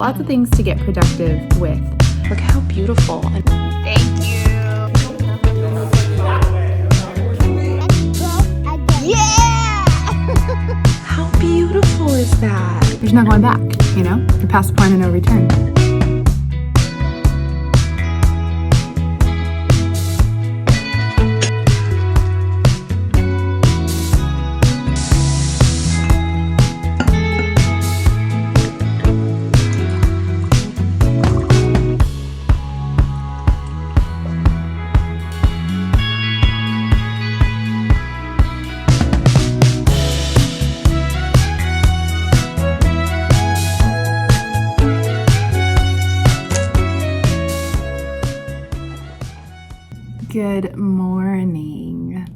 Lots of things to get productive with. Look how beautiful. Thank you. Yeah! How beautiful is that? There's no going back, you know? You're past the point of no return. Good morning.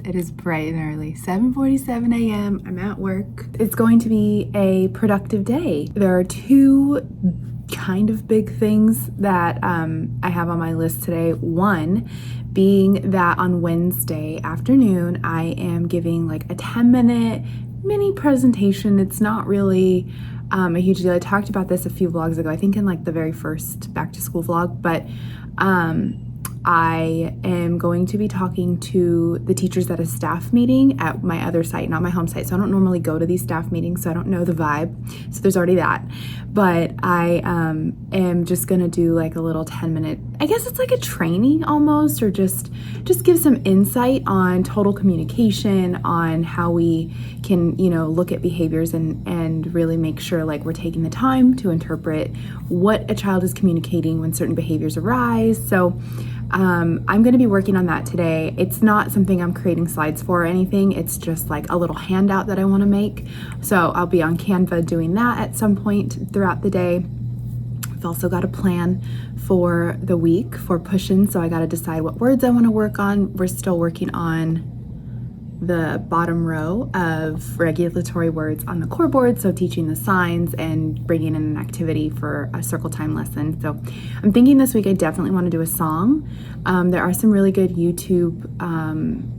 It is bright and early, 7:47 a.m. I'm at work. It's going to be a productive day. There are two kind of big things that I have on my list today. One being that on Wednesday afternoon, I am giving like a 10-minute mini presentation. It's not really a huge deal. I talked about this a few vlogs ago, I think in like the very first back to school vlog, but I am going to be talking to the teachers at a staff meeting at my other site, not my home site. So I don't normally go to these staff meetings, so I don't know the vibe. So there's already that. But I am just gonna do like a little 10-minute, I guess it's like a training almost, or just give some insight on total communication, on how we can, you know, look at behaviors and really make sure like we're taking the time to interpret what a child is communicating when certain behaviors arise. So I'm going to be working on that today. It's not something I'm creating slides for or anything. It's just like a little handout that I want to make. So I'll be on Canva doing that at some point throughout the day. I've also got a plan for the week for push-ins. So I got to decide what words I want to work on. We're still working on the bottom row of regulatory words on the core board, so teaching the signs and bringing in an activity for a circle time lesson. So I'm thinking this week I definitely want to do a song. There are some really good YouTube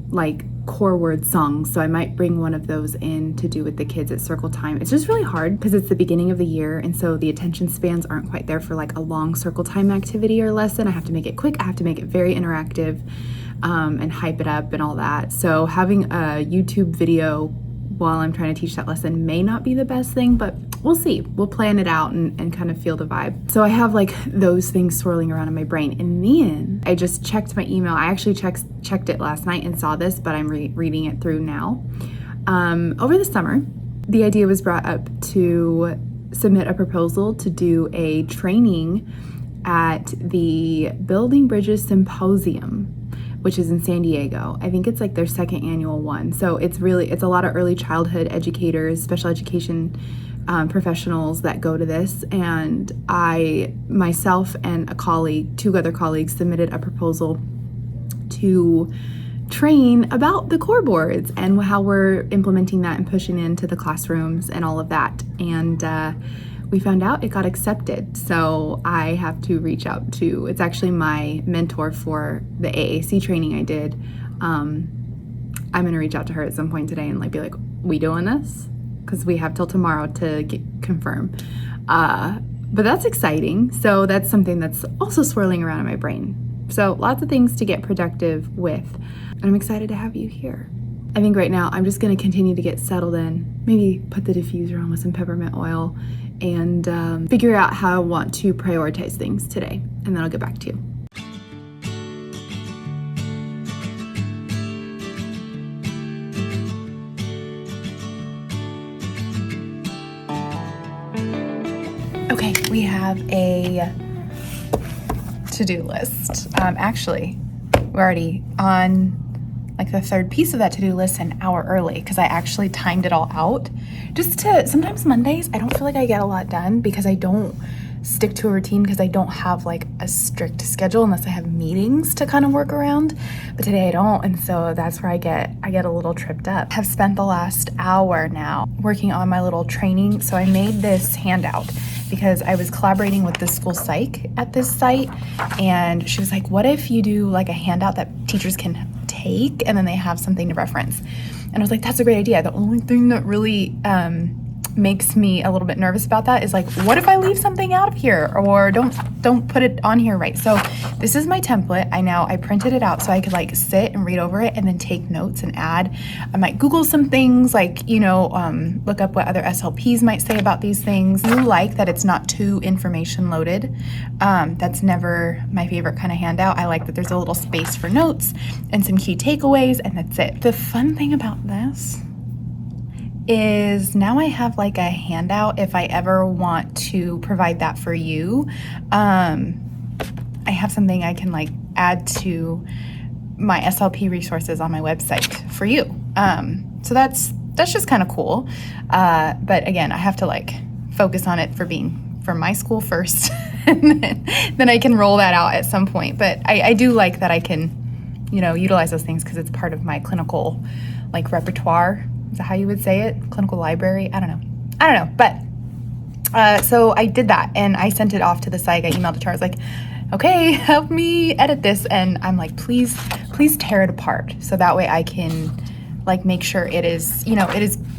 like core word songs, so I might bring one of those in to do with the kids at circle time. It's just really hard because it's the beginning of the year, and so the attention spans aren't quite there for like a long circle time activity or lesson. I have to make it quick, I have to make it very interactive, and hype it up and all that. So having a YouTube video while I'm trying to teach that lesson may not be the best thing, but we'll see. We'll plan it out and kind of feel the vibe. So I have like those things swirling around in my brain. And then I just checked my email. I actually checked it last night and saw this, but I'm reading it through now. Over the summer, the idea was brought up to submit a proposal to do a training at the Building Bridges Symposium, which is in San Diego. I think it's like their second annual one. So it's a lot of early childhood educators, special education professionals that go to this. And I, myself and a colleague, two other colleagues, submitted a proposal to train about the core boards and how we're implementing that and pushing into the classrooms and all of that. And we found out it got accepted. So I have to reach out to, it's actually my mentor for the AAC training I did. I'm gonna reach out to her at some point today and like be like, we doing this? Because we have till tomorrow to confirm. But that's exciting. So that's something that's also swirling around in my brain. So lots of things to get productive with. And I'm excited to have you here. I think right now I'm just gonna continue to get settled in, maybe put the diffuser on with some peppermint oil, and figure out how I want to prioritize things today, and then I'll get back to you. Okay, we have a to-do list. Actually, we're already on like the third piece of that to-do list an hour early because I actually timed it all out. Sometimes Mondays, I don't feel like I get a lot done because I don't stick to a routine because I don't have like a strict schedule unless I have meetings to kind of work around. But today I don't, and so that's where I get a little tripped up. I've spent the last hour now working on my little training. So I made this handout because I was collaborating with the school psych at this site, and she was like, what if you do like a handout that teachers can take and then they have something to reference? And I was like, that's a great idea. The only thing that really makes me a little bit nervous about that is like, what if I leave something out of here or don't put it on here right? So this is my template. I printed it out so I could like sit and read over it and then take notes and add. I might Google some things like, look up what other SLPs might say about these things. I like that it's not too information loaded. That's never my favorite kind of handout. I like that there's a little space for notes and some key takeaways, and that's it. The fun thing about this is now I have like a handout if I ever want to provide that for you. I have something I can like add to my SLP resources on my website for you. So that's just kind of cool. But again, I have to like focus on it for my school first, and then I can roll that out at some point. But I do like that I can, utilize those things because it's part of my clinical like repertoire. Is that how you would say it? Clinical library? I don't know. But so I did that and I sent it off to the psych. I emailed it to her. I was like, okay, help me edit this. And I'm like, please tear it apart. So that way I can like make sure it is,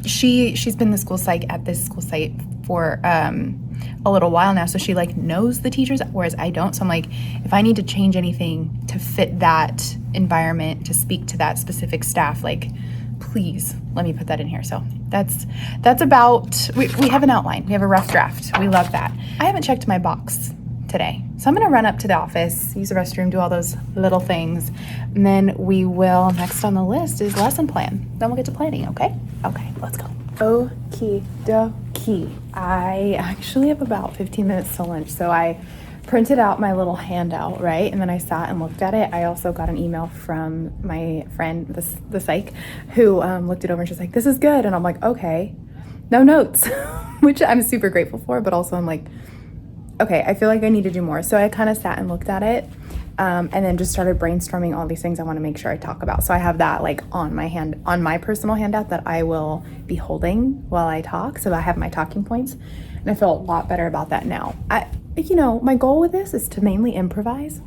she's been the school psych at this school site for a little while now. So she like knows the teachers, whereas I don't. So I'm like, if I need to change anything to fit that environment, to speak to that specific staff, like, please let me put that in here. So that's about, we have an outline. We have a rough draft. We love that. I haven't checked my box today. So I'm going to run up to the office, use the restroom, do all those little things. And then we will, next on the list is lesson plan. Then we'll get to planning, okay? Okay, let's go. Okie dokie. I actually have about 15 minutes to lunch. So I printed out my little handout, right? And then I sat and looked at it. I also got an email from my friend, the psych, who looked it over and she's like, this is good. And I'm like, okay, no notes, which I'm super grateful for. But also I'm like, okay, I feel like I need to do more. So I kind of sat and looked at it and then just started brainstorming all these things I want to make sure I talk about. So I have that like on my personal handout that I will be holding while I talk. So I have my talking points and I feel a lot better about that now. My goal with this is to mainly improvise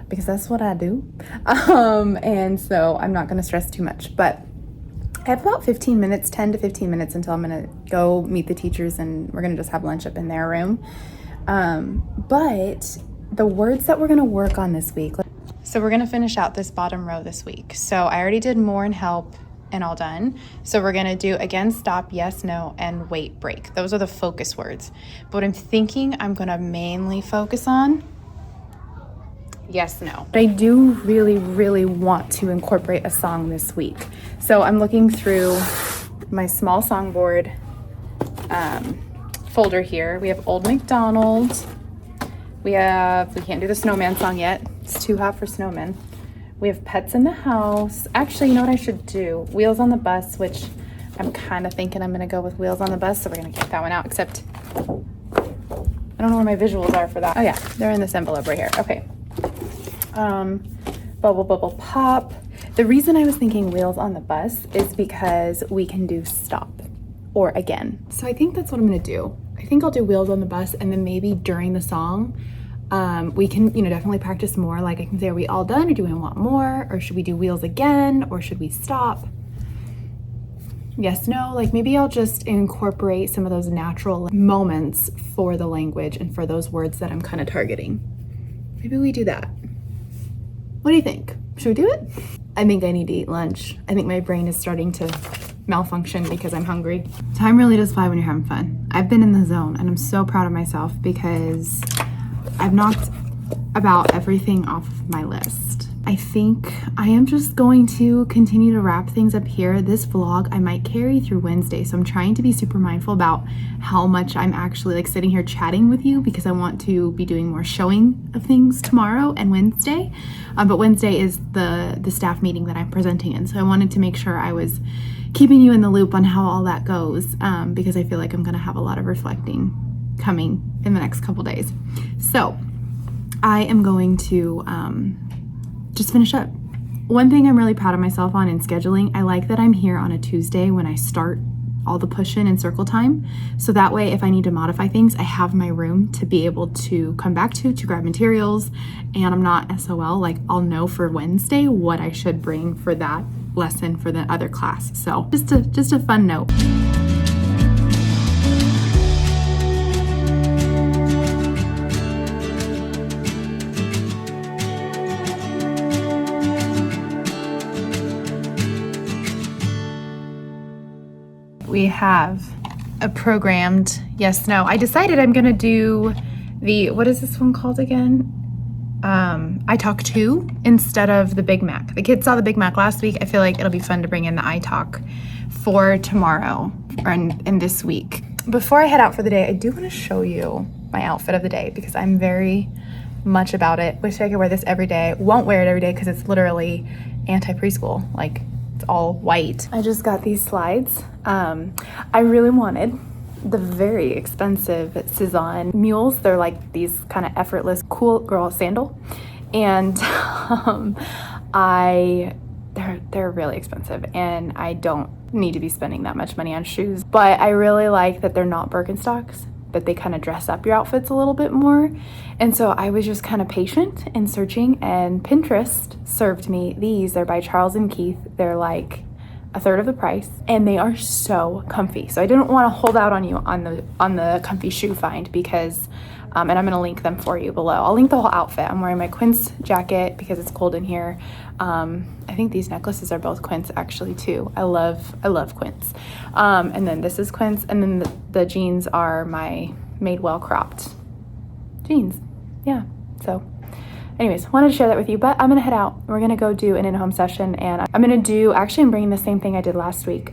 because that's what I do. And so I'm not going to stress too much, but I have about 15 minutes, 10 to 15 minutes until I'm going to go meet the teachers and we're going to just have lunch up in their room. But the words that we're going to work on this week. So we're going to finish out this bottom row this week. So I already did more and help and all done. So we're going to do again, stop, yes, no, and wait, break. Those are the focus words. But what I'm thinking I'm going to mainly focus on, yes, no. But I do really, really want to incorporate a song this week. So I'm looking through my small songboard folder here. We have Old MacDonald. We can't do the snowman song yet. It's too hot for snowmen. We have Pets in the House. Actually, you know what I should do? Wheels on the Bus, which I'm kind of thinking I'm going to go with Wheels on the Bus. So we're going to kick that one out, except I don't know where my visuals are for that. Oh yeah, they're in this envelope right here. Okay. Bubble Bubble Pop. The reason I was thinking Wheels on the Bus is because we can do stop or again. So I think that's what I'm going to do. I think I'll do Wheels on the Bus and then maybe during the song, we can, definitely practice more. Like I can say, are we all done or do we want more? Or should we do wheels again? Or should we stop? Yes, no, like maybe I'll just incorporate some of those natural moments for the language and for those words that I'm kind of targeting. Maybe we do that. What do you think? Should we do it? I think I need to eat lunch. I think my brain is starting to malfunction because I'm hungry. Time really does fly when you're having fun. I've been in the zone and I'm so proud of myself because I've knocked about everything off of my list. I think I am just going to continue to wrap things up here. This vlog I might carry through Wednesday. So I'm trying to be super mindful about how much I'm actually like sitting here chatting with you because I want to be doing more showing of things tomorrow and Wednesday. But Wednesday is the staff meeting that I'm presenting in. So I wanted to make sure I was keeping you in the loop on how all that goes because I feel like I'm going to have a lot of reflecting coming in the next couple days. So I am going to just finish up. One thing I'm really proud of myself on in scheduling, I like that I'm here on a Tuesday when I start all the push-in and circle time. So that way, if I need to modify things, I have my room to be able to come back to grab materials, and I'm not SOL. Like I'll know for Wednesday what I should bring for that lesson for the other class. So just a fun note. we have a programmed yes, no. I decided I'm gonna do what is this one called again? I Talk 2 instead of the Big Mac. The kids saw the Big Mac last week. I feel like it'll be fun to bring in the I Talk for tomorrow or in this week. Before I head out for the day, I do want to show you my outfit of the day because I'm very much about it. Wish I could wear this every day. Won't wear it every day because it's literally anti-preschool. Like, it's all white. I just got these slides. I really wanted the very expensive Cezanne mules. They're like these kind of effortless cool girl sandal, and they're really expensive, and I don't need to be spending that much money on shoes. But I really like that they're not Birkenstocks, that they kind of dress up your outfits a little bit more. And so I was just kind of patient and searching, and Pinterest served me these. They're by Charles and Keith. They're like a third of the price, and they are so comfy. So I didn't want to hold out on you on the comfy shoe find because and I'm going to link them for you below. I'll link the whole outfit. I'm wearing my Quince jacket because it's cold in here. I think these necklaces are both Quince actually too. I love Quince. And then this is Quince, and then the jeans are my Madewell cropped jeans. Yeah. So anyways, wanted to share that with you, but I'm gonna head out. We're gonna go do an in-home session, and I'm bringing the same thing I did last week,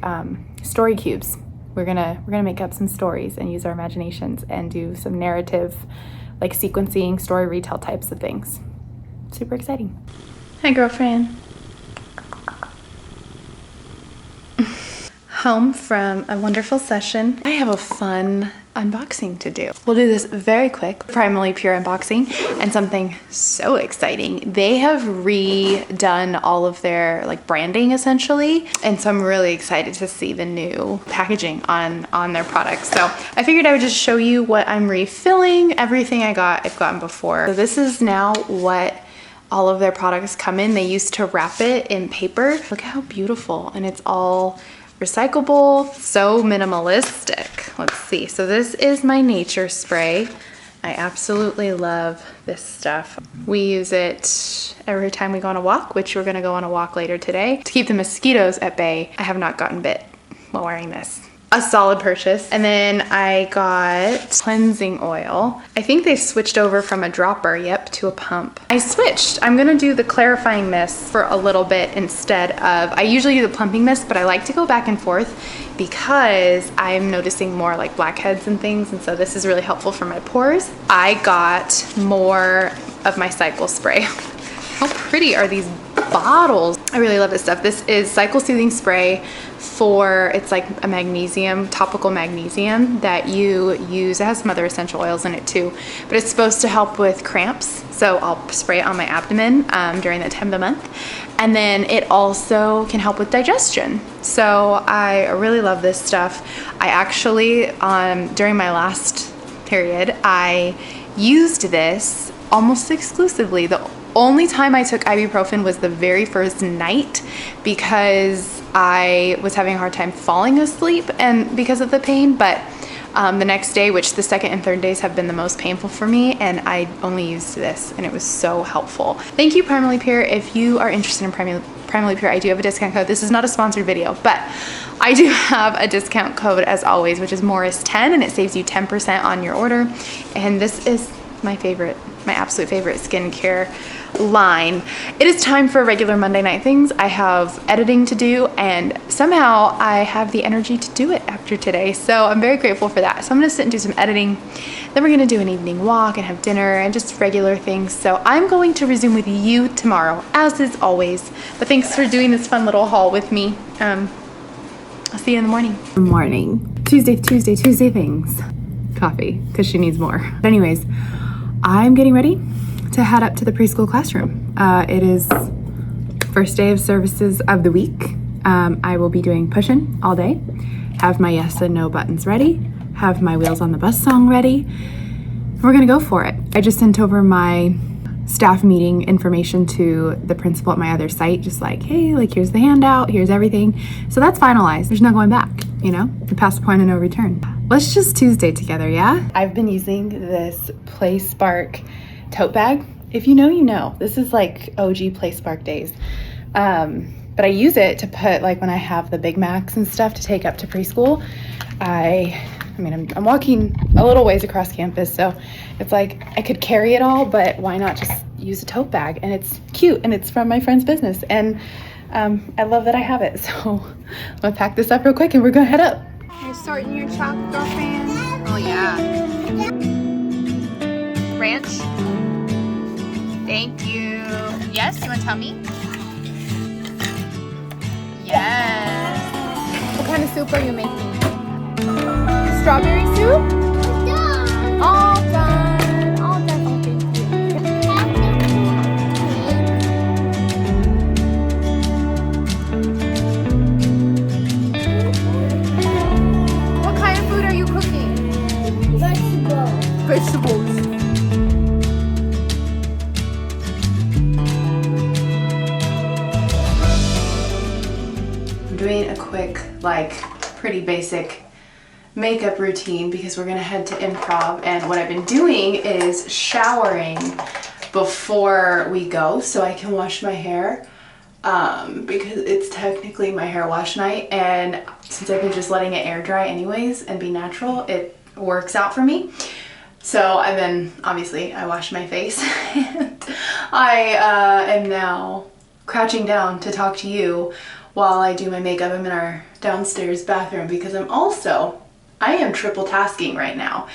story cubes. We're gonna make up some stories and use our imaginations and do some narrative, like sequencing, story retell types of things. Super exciting. Hi, girlfriend. Home from a wonderful session. I have a fun unboxing to do. We'll do this very quick, primally pure unboxing, and something so exciting. They have redone all of their like branding essentially, and so I'm really excited to see the new packaging on their products. So I figured I would just show you what I'm refilling. Everything I've gotten before. So this is now what all of their products come in. They used to wrap it in paper. Look how beautiful, and it's all recyclable, so minimalistic. Let's see. So this is my nature spray. I absolutely love this stuff. We use it every time we go on a walk, which we're gonna go on a walk later today, to keep the mosquitoes at bay. I have not gotten bit while wearing this. A solid purchase. And then I got cleansing oil. I think they switched over from a dropper, to a pump. I switched. I'm gonna do the clarifying mist for a little bit instead of, I usually do the plumping mist, but I like to go back and forth because I'm noticing more like blackheads and things, and so this is really helpful for my pores. I got more of my cycle spray. How pretty are these bottles? I really love this stuff. This is cycle soothing spray it's like a magnesium, topical magnesium that you use. It has some other essential oils in it too, but it's supposed to help with cramps. So I'll spray it on my abdomen during that time of the month. And then it also can help with digestion. So I really love this stuff. I actually, during my last period, I used this almost exclusively. The only time I took ibuprofen was the very first night because I was having a hard time falling asleep and because of the pain, but the next day, which the second and third days have been the most painful for me, and I only used this and it was so helpful. Thank you, Primally Pure. If you are interested in Primally Pure, I do have a discount code. This is not a sponsored video, but I do have a discount code as always, which is Morris10, and it saves you 10% on your order. And this is my absolute favorite skincare line. It is time for regular Monday night things. I have editing to do, and somehow I have the energy to do it after today. So I'm very grateful for that. So I'm gonna sit and do some editing. Then we're gonna do an evening walk and have dinner and just regular things. So I'm going to resume with you tomorrow, as is always. But thanks for doing this fun little haul with me. I'll see you in the morning. Good morning. Tuesday things. Coffee, because she needs more. But anyways, I'm getting ready to head up to the preschool classroom. It is first day of services of the week. I will be doing push-in all day, have my yes and no buttons ready, have my Wheels on the Bus song ready. We're gonna go for it. I just sent over my staff meeting information to the principal at my other site, just like, hey, like here's the handout, here's everything. So that's finalized. There's no going back, We're past the point of no return. Let's just Tuesday together, yeah? I've been using this Play Spark tote bag. If you know, you know. This is like OG Play Spark days. But but I use it to put, like, when I have the Big Macs and stuff to take up to preschool. I'm walking a little ways across campus, so it's like I could carry it all, but why not just use a tote bag? And it's cute, and it's from my friend's business, and I love that I have it. So I'm gonna pack this up real quick and we're gonna head up. You're sorting your chocolate, girlfriend? Oh yeah. Ranch? Thank you. Yes, you wanna tell me? Yes. What kind of soup are you making? Strawberry soup? Done. All done. All done. Oh, thank you. What kind of food are you cooking? Vegetables. I'm doing a quick, like, pretty basic makeup routine because we're gonna head to improv, and what I've been doing is showering before we go so I can wash my hair because it's technically my hair wash night, and since I've been just letting it air dry anyways and be natural, it works out for me. So I've been, obviously I washed my face and I am now crouching down to talk to you while I do my makeup. I'm in our downstairs bathroom because I am triple tasking right now.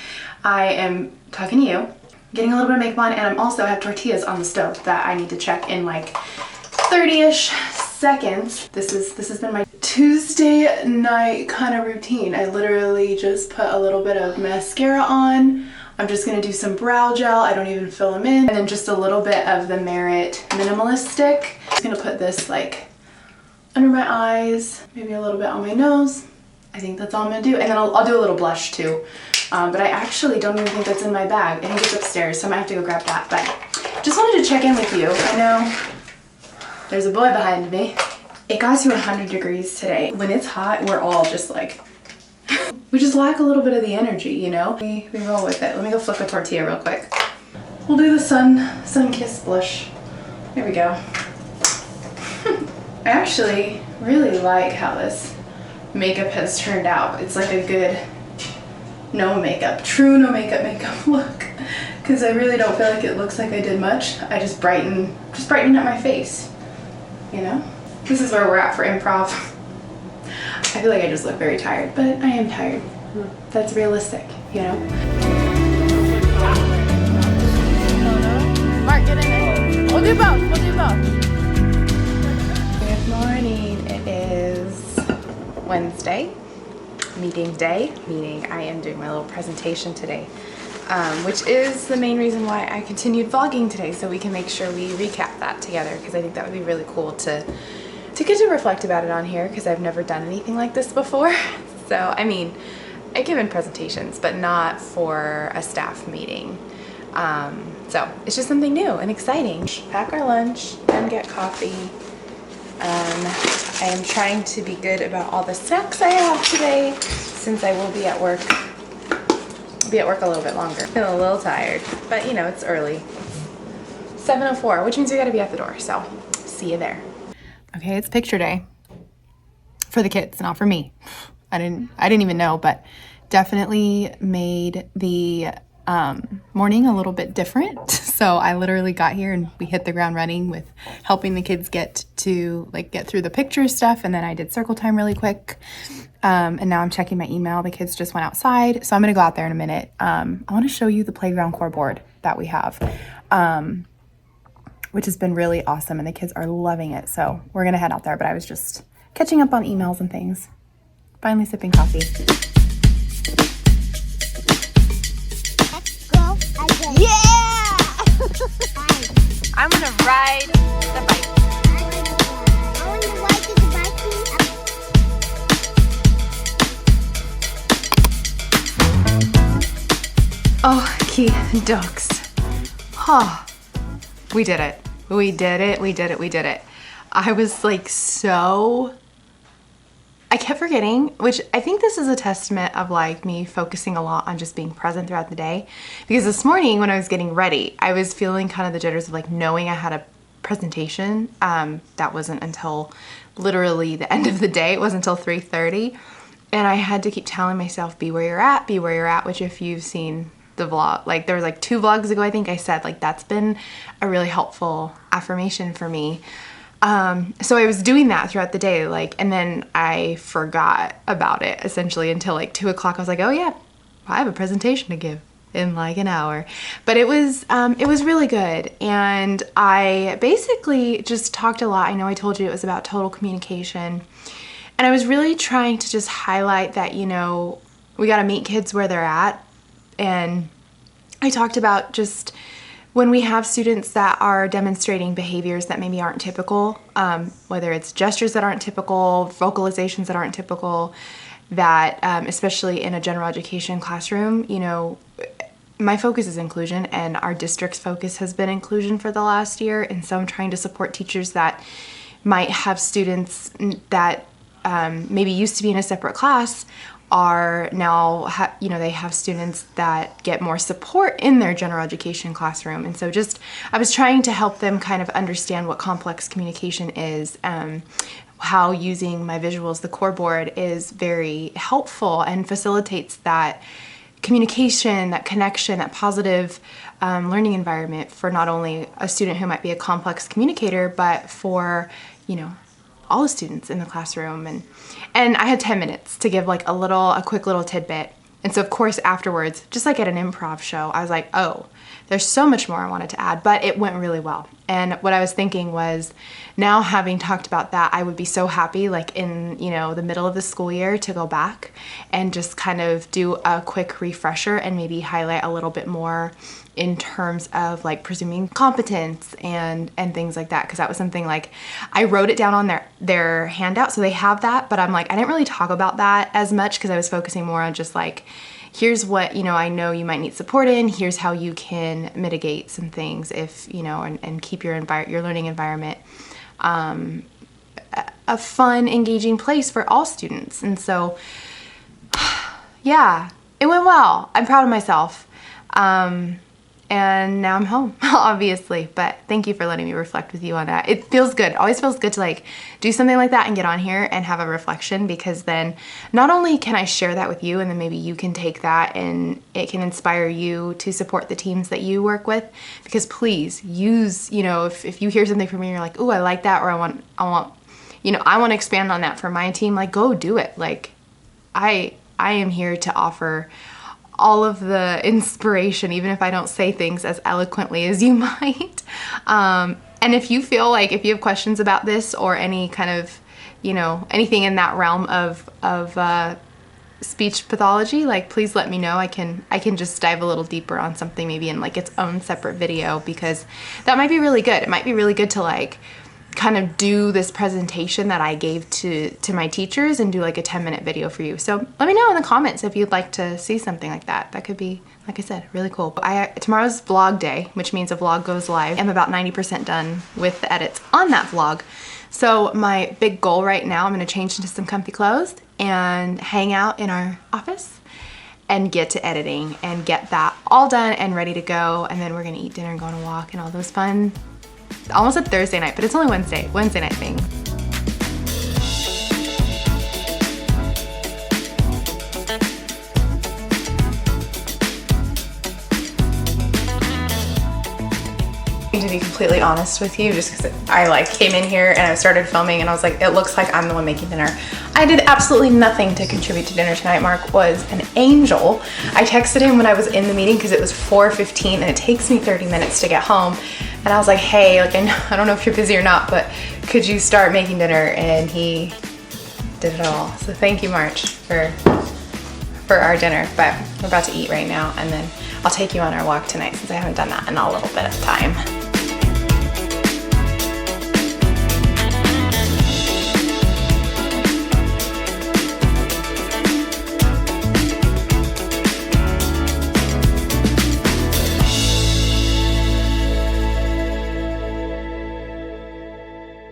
I am talking to you, getting a little bit of makeup on, and I have tortillas on the stove that I need to check in like 30-ish seconds. This has been my Tuesday night kind of routine. I literally just put a little bit of mascara on. I'm just gonna do some brow gel. I don't even fill them in. And then just a little bit of the Merit Minimalist Stick. I'm just gonna put this like under my eyes, maybe a little bit on my nose. I think that's all I'm gonna do. And then I'll do a little blush too. But I actually don't even think that's in my bag. I think it's upstairs, so I might have to go grab that. But just wanted to check in with you. I know there's a boy behind me. It got to 100 degrees today. When it's hot, we're all just like, we just lack a little bit of the energy, you know? We roll with it. Let me go flip a tortilla real quick. We'll do the sun kiss blush. There we go. I actually really like how this makeup has turned out. It's like a good true no makeup look, because I really don't feel like it looks like I did much. I just brightened up my face, you know? This is where we're at for improv. I feel like I just look very tired, but I am tired. That's realistic, you know? Mark, get in there. We'll do both. Good morning. It is Wednesday, meeting day, meaning I am doing my little presentation today, which is the main reason why I continued vlogging today, so we can make sure we recap that together, because I think that would be really cool to get to reflect about it on here, because I've never done anything like this before. So, I mean, I've given presentations, but not for a staff meeting. So it's just something new and exciting. Pack our lunch and get coffee. I am trying to be good about all the snacks I have today, since I will be at work. I'll be at work a little bit longer. Feeling a little tired, but you know, it's early. 7:04, which means we gotta be at the door, so see you there. Okay, it's picture day for the kids, not for me. I didn't even know, but definitely made the morning a little bit different. So I literally got here and we hit the ground running with helping the kids get through the picture stuff, and then I did circle time really quick. And now I'm checking my email. The kids just went outside, so I'm gonna go out there in a minute. I want to show you the playground core board that we have, which has been really awesome, and the kids are loving it. So we're gonna head out there, but I was just catching up on emails and things. Finally sipping coffee. Yeah! I'm gonna ride the bike. I want to ride the bike. Oh, key ducks. Oh, we did it. We did it. I was like I kept forgetting, which I think this is a testament of like me focusing a lot on just being present throughout the day. Because this morning when I was getting ready, I was feeling kind of the jitters of like knowing I had a presentation. That wasn't until literally the end of the day. It wasn't until 3:30. And I had to keep telling myself, be where you're at, be where you're at, which if you've seen the vlog, like there was like 2 vlogs ago, I think I said, like that's been a really helpful affirmation for me. So I was doing that throughout the day, like, and then I forgot about it essentially until like 2 o'clock. I was like, oh yeah, I have a presentation to give in like an hour. But it was really good. And I basically just talked a lot. I know I told you it was about total communication. And I was really trying to just highlight that, you know, we got to meet kids where they're at. And I talked about just when we have students that are demonstrating behaviors that maybe aren't typical, whether it's gestures that aren't typical, vocalizations that aren't typical, that especially in a general education classroom, you know, my focus is inclusion, and our district's focus has been inclusion for the last year. And so I'm trying to support teachers that might have students that maybe used to be in a separate class are now, you know, they have students that get more support in their general education classroom. And so just, I was trying to help them kind of understand what complex communication is, how using my visuals, the core board, is very helpful and facilitates that communication, that connection, that positive learning environment for not only a student who might be a complex communicator, but for, you know, all the students in the classroom. And I had 10 minutes to give like a quick little tidbit. And so of course afterwards, just like at an improv show, I was like, oh, there's so much more I wanted to add, but it went really well. And what I was thinking was, now having talked about that, I would be so happy like in, you know, the middle of the school year to go back and just kind of do a quick refresher and maybe highlight a little bit more in terms of like presuming competence and things like that. Because that was something like I wrote it down on their handout, so they have that, but I'm like, I didn't really talk about that as much because I was focusing more on just like, here's what, you know, I know you might need support in, here's how you can mitigate some things if, you know, and keep your learning environment a fun, engaging place for all students. And so yeah, it went well. I'm proud of myself. And now I'm home, obviously, but thank you for letting me reflect with you on that. It feels good. It always feels good to like do something like that and get on here and have a reflection, because then not only can I share that with you, and then maybe you can take that and it can inspire you to support the teams that you work with. Because please use, you know, if you hear something from me and you're like, oh, I like that, or I want, you know, I want to expand on that for my team, like go do it. Like I am here to offer all of the inspiration, even if I don't say things as eloquently as you might. And if you feel like, if you have questions about this or any kind of, you know, anything in that realm of speech pathology, like please let me know. I can just dive a little deeper on something maybe in like its own separate video, because that might be really good. It might be really good to like kind of do this presentation that I gave to my teachers and do like a 10-minute video for you. So let me know in the comments if you'd like to see something like that. That could be, like I said, really cool. Tomorrow's vlog day, which means a vlog goes live. I'm about 90% done with the edits on that vlog. So my big goal right now, I'm gonna change into some comfy clothes and hang out in our office and get to editing and get that all done and ready to go. And then we're gonna eat dinner and go on a walk and all those fun, almost a Thursday night, but it's only Wednesday night thing. To be completely honest with you, just because I like came in here and I started filming and I was like, it looks like I'm the one making dinner. I did absolutely nothing to contribute to dinner tonight. Mark was an angel. I texted him when I was in the meeting because it was 4:15 and it takes me 30 minutes to get home. And I was like, hey, like I don't know if you're busy or not, but could you start making dinner? And he did it all. So thank you, March, for our dinner. But we're about to eat right now, and then I'll take you on our walk tonight since I haven't done that in a little bit of time.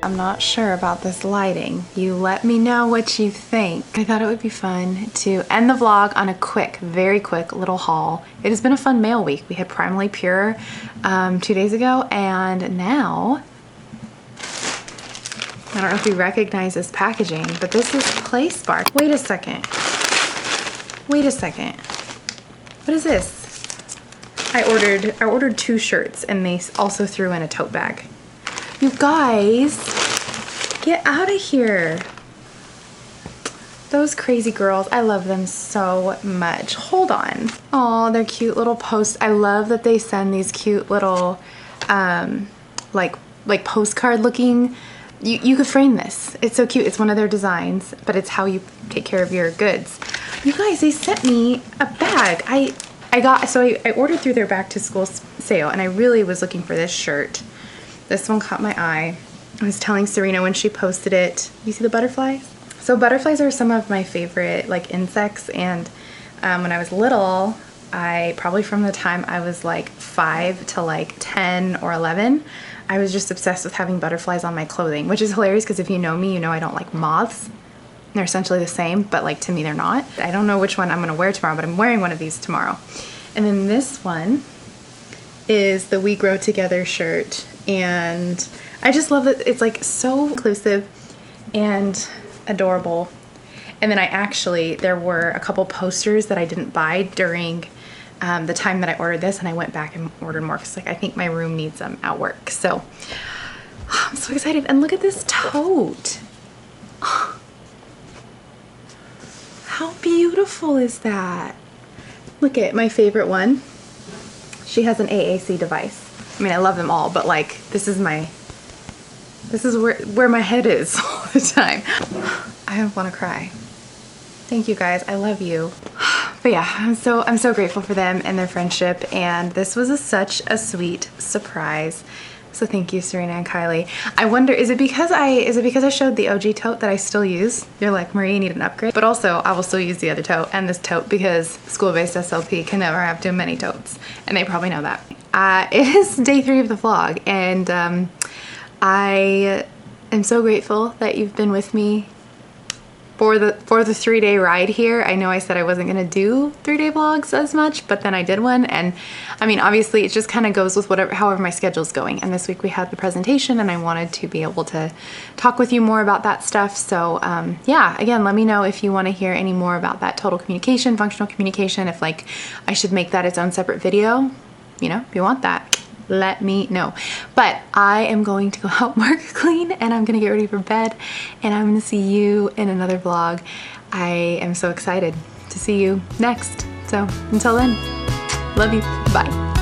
I'm not sure about this lighting. You let me know what you think. I thought it would be fun to end the vlog on a quick, very quick little haul. It has been a fun mail week. We had Primally Pure 2 days ago, and now I don't know if you recognize this packaging, but this is Play Spark. Wait a second. Wait a second. What is this? I ordered 2 shirts and they also threw in a tote bag. You guys, get out of here. Those crazy girls, I love them so much. Hold on. Oh, they're cute little posts. I love that they send these cute little, like postcard looking. You could frame this. It's so cute. It's one of their designs, but it's how you take care of your goods. You guys, they sent me a bag. I ordered through their back to school sale, and I really was looking for this shirt. This one caught my eye. I was telling Serena when she posted it. You see the butterflies? So butterflies are some of my favorite like insects, and when I was little, probably from the time I was like 5 to like 10 or 11, I was just obsessed with having butterflies on my clothing, which is hilarious because if you know me, you know I don't like moths. They're essentially the same, but like to me they're not. I don't know which one I'm gonna wear tomorrow, but I'm wearing one of these tomorrow. And then this one is the We Grow Together shirt, and I just love it. It's like so inclusive and adorable. And then there were a couple posters that I didn't buy during the time that I ordered this, and I went back and ordered more because like I think my room needs them at work. So I'm so excited. And look at this tote. How beautiful is that? Look at my favorite one. She has an AAC device. I mean, I love them all, but like this is where my head is all the time. I want to cry. Thank you guys. I love you. But yeah, I'm so grateful for them and their friendship, and this was such a sweet surprise. So thank you, Serena and Kylie. I wonder, is it because I showed the OG tote that I still use? You're like, Marie, you need an upgrade. But also, I will still use the other tote and this tote because school-based SLP can never have too many totes, and they probably know that. It is day 3 of the vlog, and I am so grateful that you've been with me for the 3-day ride here. I know I said I wasn't gonna do 3-day vlogs as much, but then I did one, and I mean obviously it just kind of goes with however my schedule's going, and this week we had the presentation and I wanted to be able to talk with you more about that stuff. So yeah, again, let me know if you want to hear any more about that total communication, functional communication, if like I should make that its own separate video, you know, if you want that, let me know. But I am going to go help Mark clean, and I'm gonna get ready for bed, and I'm gonna see you in another vlog. I am so excited to see you next. So until then, love you, bye.